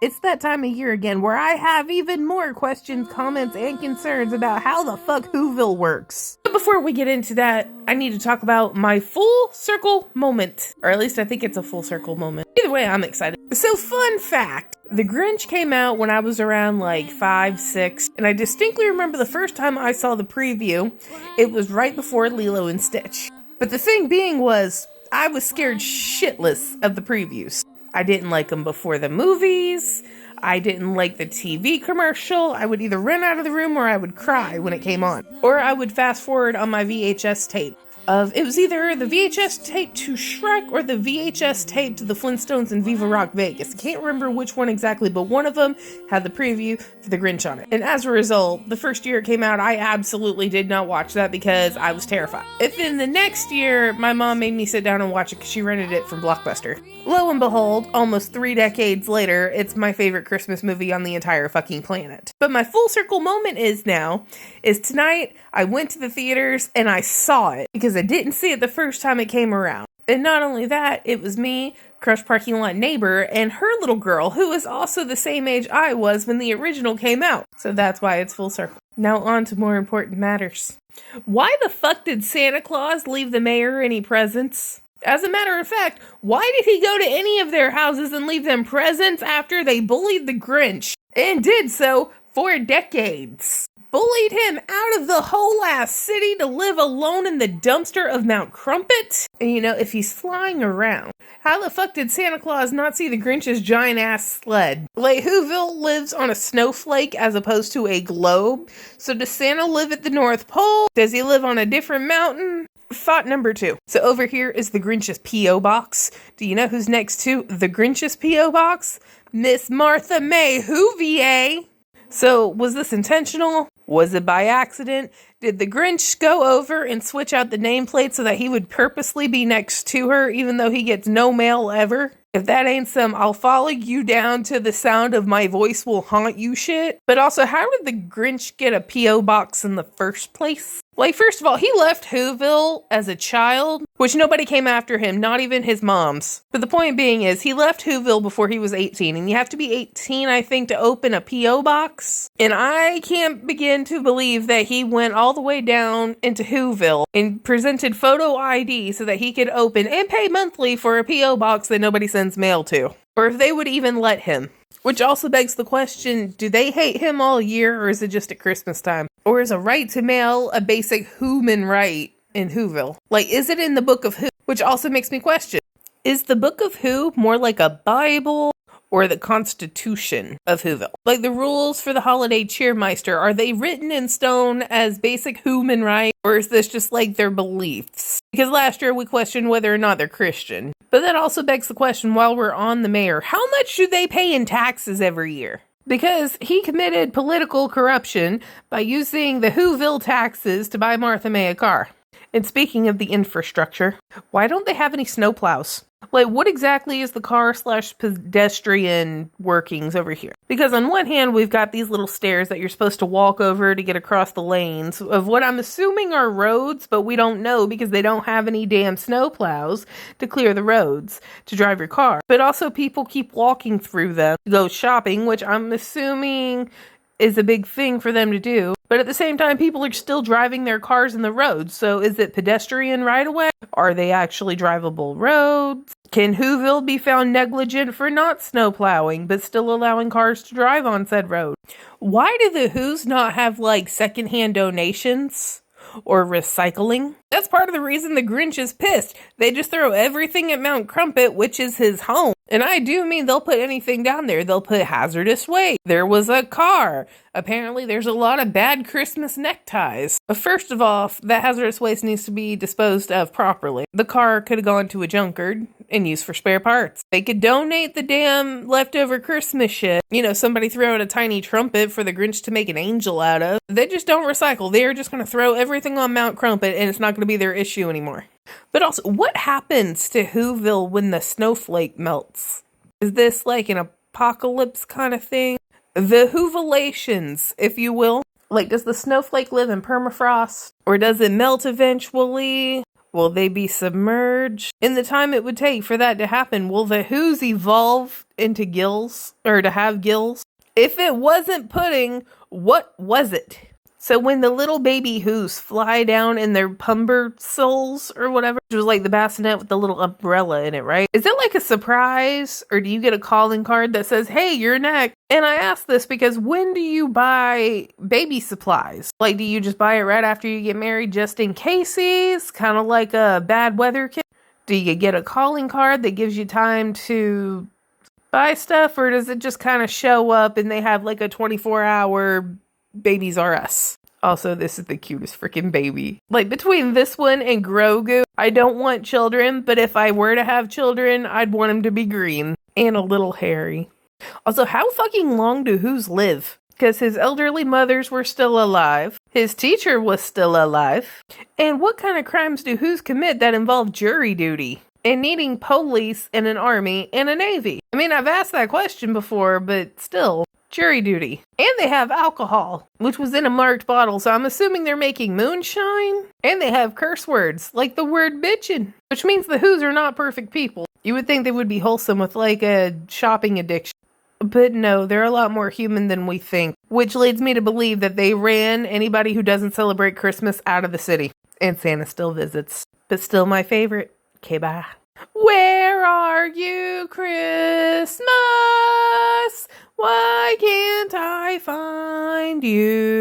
It's that time of year again where I have even more questions, comments, and concerns about how the fuck Whoville works. But before we get into that, I need to talk about my full circle moment. Or at least I think it's a full circle moment. Either way, I'm excited. So fun fact, The Grinch came out when I was around like 5, 6, and I distinctly remember the first time I saw the preview, it was right before Lilo and Stitch. But the thing being was, I was scared shitless of the previews. I didn't like them before the movies. I didn't like the TV commercial. I would either run out of the room or I would cry when it came on. Or I would fast forward on my VHS tape. It was either the VHS tape to Shrek or the VHS tape to the Flintstones and Viva Rock Vegas. I can't remember which one exactly, but one of them had the preview for The Grinch on it. And as a result, the first year it came out, I absolutely did not watch that because I was terrified. If in the next year, my mom made me sit down and watch it because she rented it from Blockbuster. Lo and behold, almost 3 decades later, it's my favorite Christmas movie on the entire fucking planet. But my full circle moment is tonight, I went to the theaters and I saw it because I didn't see it the first time it came around. And not only that, it was me, Crush Parking Lot neighbor, and her little girl, who was also the same age I was when the original came out. So that's why it's full circle. Now on to more important matters. Why the fuck did Santa Claus leave the mayor any presents? As a matter of fact, why did he go to any of their houses and leave them presents after they bullied the Grinch? And did so for decades. Bullied him out of the whole ass city to live alone in the dumpster of Mount Crumpet? And you know, if he's flying around, how the fuck did Santa Claus not see the Grinch's giant ass sled? Like, Whoville lives on a snowflake as opposed to a globe. So does Santa live at the North Pole? Does he live on a different mountain? Thought number 2. So over here is the Grinch's P.O. Box. Do you know who's next to the Grinch's P.O. Box? Miss Martha May Whovier. So was this intentional? Was it by accident? Did the Grinch go over and switch out the nameplate so that he would purposely be next to her even though he gets no mail ever? If that ain't some I'll follow you down to the sound of my voice will haunt you shit. But also, how did the Grinch get a P.O. box in the first place? Like, first of all, he left Whoville as a child, which nobody came after him, not even his moms. But the point being is, he left Whoville before he was 18, and you have to be 18, I think, to open a P.O. box. And I can't begin to believe that he went all the way down into Whoville and presented photo ID so that he could open and pay monthly for a P.O. box that nobody sends mail to. Or if they would even let him. Which also begs the question, do they hate him all year, or is it just at Christmas time? Or is a right to mail a basic human right in Whoville? Like, is it in the Book of Who? Which also makes me question, is the Book of Who more like a Bible or the Constitution of Whoville? Like, the rules for the holiday cheermeister, are they written in stone as basic human right? Or is this just like their beliefs? Because last year we questioned whether or not they're Christian. But that also begs the question, while we're on the mayor, how much do they pay in taxes every year? Because he committed political corruption by using the Whoville taxes to buy Martha May a car. And speaking of the infrastructure, why don't they have any snowplows? Like, what exactly is the car/pedestrian workings over here? Because on one hand, we've got these little stairs that you're supposed to walk over to get across the lanes of what I'm assuming are roads, but we don't know because they don't have any damn snowplows to clear the roads to drive your car. But also people keep walking through them to go shopping, which I'm assuming is a big thing for them to do. But at the same time, people are still driving their cars in the roads. So is it pedestrian right away? Are they actually drivable roads? Can Whoville be found negligent for not snowplowing, but still allowing cars to drive on said road? Why do the Who's not have, like, secondhand donations? Or recycling? That's part of the reason the Grinch is pissed. They just throw everything at Mount Crumpet, which is his home. And I do mean they'll put anything down there. They'll put hazardous waste. There was a car. Apparently there's a lot of bad Christmas neckties. But first of all, that hazardous waste needs to be disposed of properly. The car could have gone to a junkyard and used for spare parts. They could donate the damn leftover Christmas shit. You know, somebody throw out a tiny trumpet for the Grinch to make an angel out of. They just don't recycle. They're just going to throw everything on Mount Crumpet and it's not going to be their issue anymore. But also, what happens to Whoville when the snowflake melts? Is this like an apocalypse kind of thing? The Whovillations, if you will. Like, does the snowflake live in permafrost? Or does it melt eventually? Will they be submerged? In the time it would take for that to happen, will the Who's evolve into gills? Or to have gills? If it wasn't pudding, what was it? So when the little baby Who's fly down in their pumper soles or whatever, which was like the bassinet with the little umbrella in it, right? Is it like a surprise? Or do you get a calling card that says, hey, you're next? And I ask this because when do you buy baby supplies? Like, do you just buy it right after you get married just in cases? Kind of like a bad weather kit? Do you get a calling card that gives you time to buy stuff? Or does it just kind of show up and they have like a 24-hour Babies R Us? Also, this is the cutest freaking baby. Like, between this one and Grogu, I don't want children, but if I were to have children, I'd want them to be green and a little hairy. Also, how fucking long do Who's live? Because his elderly mothers were still alive. His teacher was still alive. And what kind of crimes do Who's commit that involve jury duty? And needing police and an army and a navy? I mean, I've asked that question before, but still. Jury duty. And they have alcohol, which was in a marked bottle, so I'm assuming they're making moonshine. And they have curse words, like the word bitchin', which means the Who's are not perfect people. You would think they would be wholesome with like a shopping addiction. But no, they're a lot more human than we think, which leads me to believe that they ran anybody who doesn't celebrate Christmas out of the city. And Santa still visits. But still my favorite. Okay, bye. Where are you, Christmas? Why can't I find you?